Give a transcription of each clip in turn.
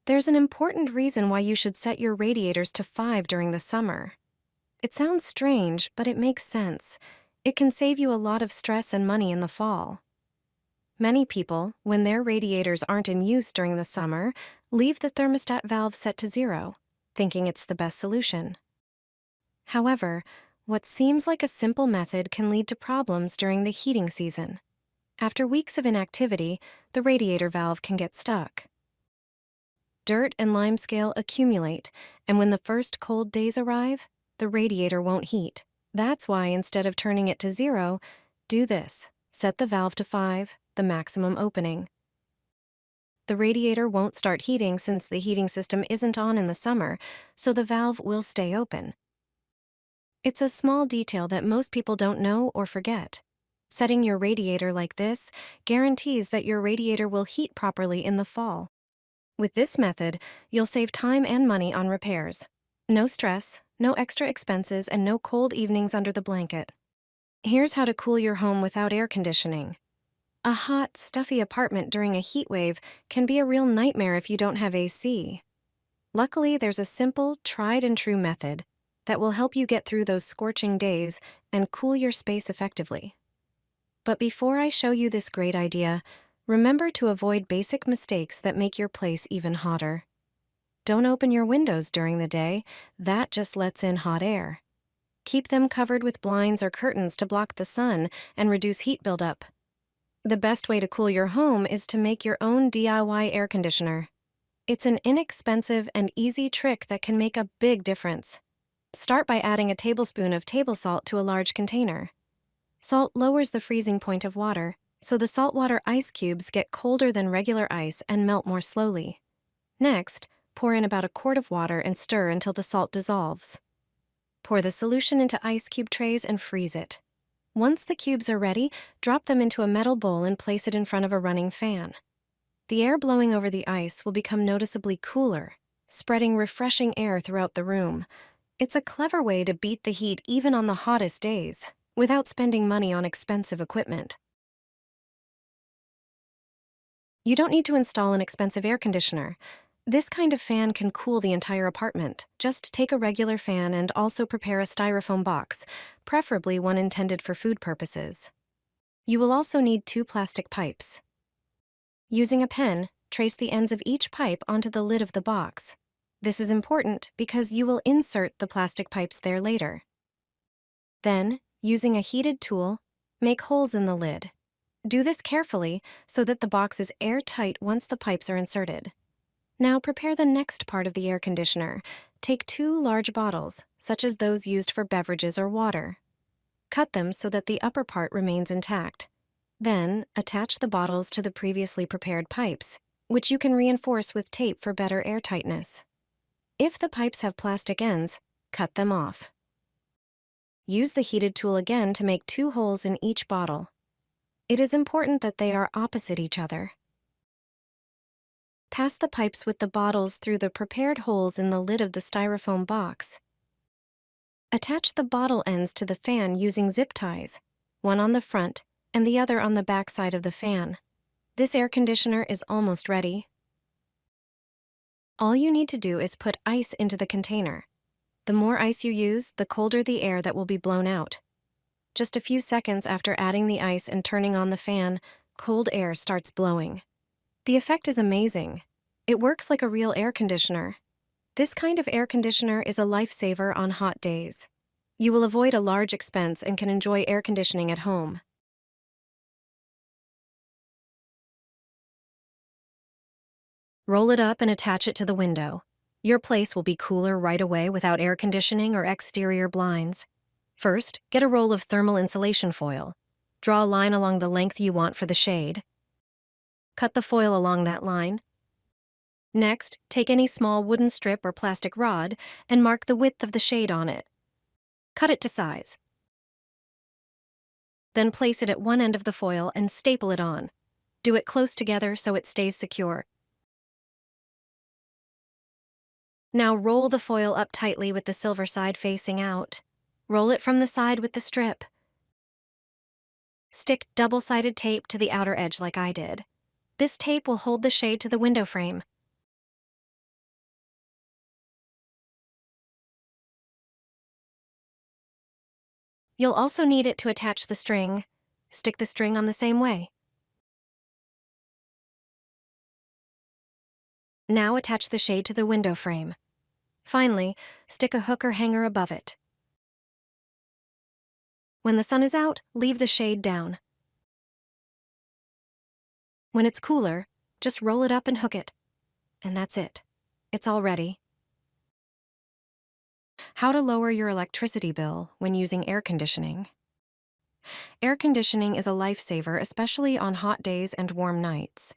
There's an important reason why you should set your radiators to 5 during the summer. It sounds strange, but it makes sense. It can save you a lot of stress and money in the fall. Many people, when their radiators aren't in use during the summer, leave the thermostat valve set to 0, thinking it's the best solution. However, what seems like a simple method can lead to problems during the heating season. After weeks of inactivity, the radiator valve can get stuck. Dirt and limescale accumulate, and when the first cold days arrive, the radiator won't heat. That's why instead of turning it to 0, do this. Set the valve to 5, the maximum opening. The radiator won't start heating since the heating system isn't on in the summer, so the valve will stay open. It's a small detail that most people don't know or forget. Setting your radiator like this guarantees that your radiator will heat properly in the fall. With this method, you'll save time and money on repairs. No stress, no extra expenses, and no cold evenings under the blanket. Here's how to cool your home without air conditioning. A hot, stuffy apartment during a heat wave can be a real nightmare if you don't have AC. Luckily, there's a simple, tried-and-true method that will help you get through those scorching days and cool your space effectively. But before I show you this great idea, remember to avoid basic mistakes that make your place even hotter. Don't open your windows during the day. That just lets in hot air. Keep them covered with blinds or curtains to block the sun and reduce heat buildup. The best way to cool your home is to make your own DIY air conditioner. It's an inexpensive and easy trick that can make a big difference. Start by adding a tablespoon of table salt to a large container. Salt lowers the freezing point of water, so the saltwater ice cubes get colder than regular ice and melt more slowly. Next, pour in about a quart of water and stir until the salt dissolves. Pour the solution into ice cube trays and freeze it. Once the cubes are ready, drop them into a metal bowl and place it in front of a running fan. The air blowing over the ice will become noticeably cooler, spreading refreshing air throughout the room. It's a clever way to beat the heat even on the hottest days, without spending money on expensive equipment. You don't need to install an expensive air conditioner. This kind of fan can cool the entire apartment. Just take a regular fan and also prepare a styrofoam box, preferably one intended for food purposes. You will also need 2 plastic pipes. Using a pen, trace the ends of each pipe onto the lid of the box. This is important because you will insert the plastic pipes there later. Then, using a heated tool, make holes in the lid. Do this carefully so that the box is airtight once the pipes are inserted. Now prepare the next part of the air conditioner. Take 2 large bottles, such as those used for beverages or water. Cut them so that the upper part remains intact. Then, attach the bottles to the previously prepared pipes, which you can reinforce with tape for better airtightness. If the pipes have plastic ends, cut them off. Use the heated tool again to make 2 holes in each bottle. It is important that they are opposite each other. Pass the pipes with the bottles through the prepared holes in the lid of the styrofoam box. Attach the bottle ends to the fan using zip ties, one on the front and the other on the back side of the fan. This air conditioner is almost ready. All you need to do is put ice into the container. The more ice you use, the colder the air that will be blown out. Just a few seconds after adding the ice and turning on the fan, cold air starts blowing. The effect is amazing. It works like a real air conditioner. This kind of air conditioner is a lifesaver on hot days. You will avoid a large expense and can enjoy air conditioning at home. Roll it up and attach it to the window. Your place will be cooler right away without air conditioning or exterior blinds. First, get a roll of thermal insulation foil. Draw a line along the length you want for the shade. Cut the foil along that line. Next, take any small wooden strip or plastic rod and mark the width of the shade on it. Cut it to size. Then place it at one end of the foil and staple it on. Do it close together so it stays secure. Now roll the foil up tightly with the silver side facing out. Roll it from the side with the strip. Stick double-sided tape to the outer edge like I did. This tape will hold the shade to the window frame. You'll also need it to attach the string. Stick the string on the same way. Now attach the shade to the window frame. Finally, stick a hook or hanger above it. When the sun is out, leave the shade down. When it's cooler, just roll it up and hook it. And that's it. It's all ready. How to lower your electricity bill when using air conditioning. Air conditioning is a lifesaver, especially on hot days and warm nights.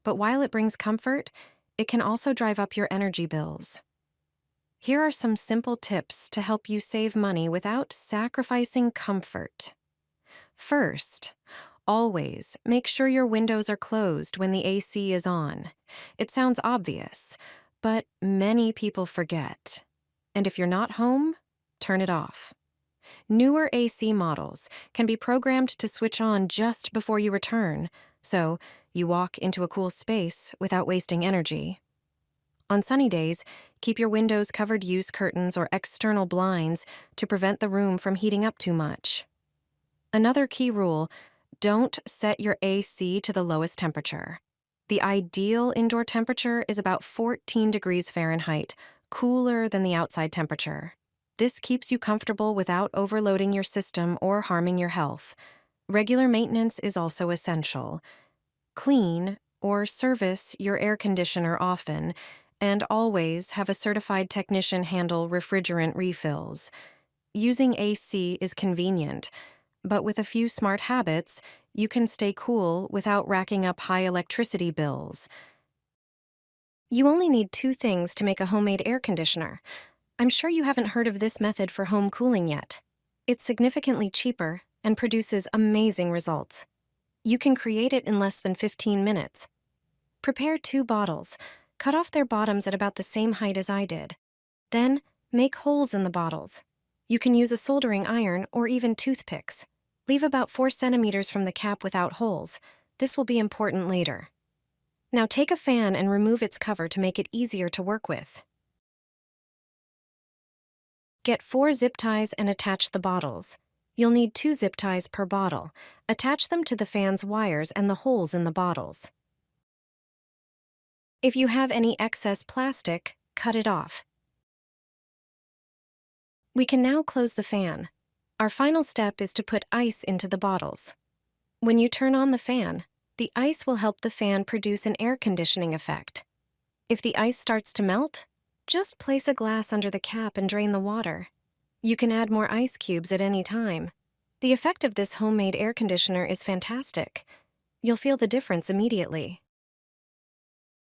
But while it brings comfort, it can also drive up your energy bills. Here are some simple tips to help you save money without sacrificing comfort. First, always make sure your windows are closed when the AC is on. It sounds obvious, but many people forget. And if you're not home, turn it off. Newer AC models can be programmed to switch on just before you return, so you walk into a cool space without wasting energy. On sunny days, keep your windows covered. Use curtains or external blinds to prevent the room from heating up too much. Another key rule: don't set your AC to the lowest temperature. The ideal indoor temperature is about 14 degrees Fahrenheit, cooler than the outside temperature. This keeps you comfortable without overloading your system or harming your health. Regular maintenance is also essential. Clean or service your air conditioner often, and always have a certified technician handle refrigerant refills. Using AC is convenient, but with a few smart habits, you can stay cool without racking up high electricity bills. You only need 2 things to make a homemade air conditioner. I'm sure you haven't heard of this method for home cooling yet. It's significantly cheaper and produces amazing results. You can create it in less than 15 minutes. Prepare 2 bottles. Cut off their bottoms at about the same height as I did. Then, make holes in the bottles. You can use a soldering iron or even toothpicks. Leave about 4 centimeters from the cap without holes. This will be important later. Now take a fan and remove its cover to make it easier to work with. Get 4 zip ties and attach the bottles. You'll need 2 zip ties per bottle. Attach them to the fan's wires and the holes in the bottles. If you have any excess plastic, cut it off. We can now close the fan. Our final step is to put ice into the bottles. When you turn on the fan, the ice will help the fan produce an air conditioning effect. If the ice starts to melt, just place a glass under the cap and drain the water. You can add more ice cubes at any time. The effect of this homemade air conditioner is fantastic. You'll feel the difference immediately.